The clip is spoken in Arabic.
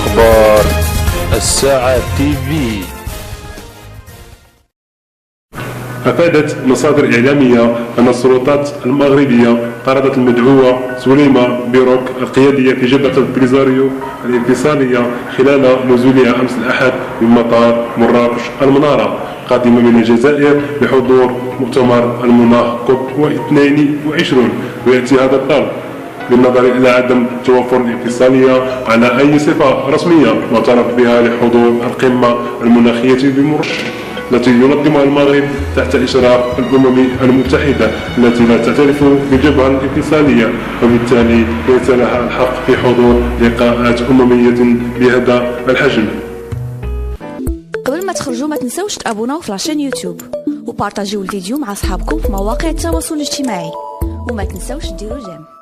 أخبار الساعة تي في. أفادت مصادر إعلامية أن السلطات المغربية طردت المدعوة سليمة بيروك القيادية في جبهة البوليساريو الانفصالية خلال نزولها أمس الأحد من مطار مراكش المنارة قادمة من الجزائر بحضور مؤتمر المناخ كوب 22. ويأتي هذا الطلب بالنظر إلى عدم توفر الانفصالية على أي صفة رسمية معترف بها لحضور القمة المناخية بمراكش التي ينظمها المغرب تحت إشراف الأمم المتحدة التي لا تعترف بالجبهة الانفصالية، وبالتالي ليس لها الحق في حضور لقاءات أممية بهذا الحجم. قبل ما تخرجوا ما تنسوش تابوناو في لاشين يوتيوب وبارطاجيو الفيديو مع أصحابكم في مواقع التواصل الاجتماعي، وما تنسوش ديروا جيم.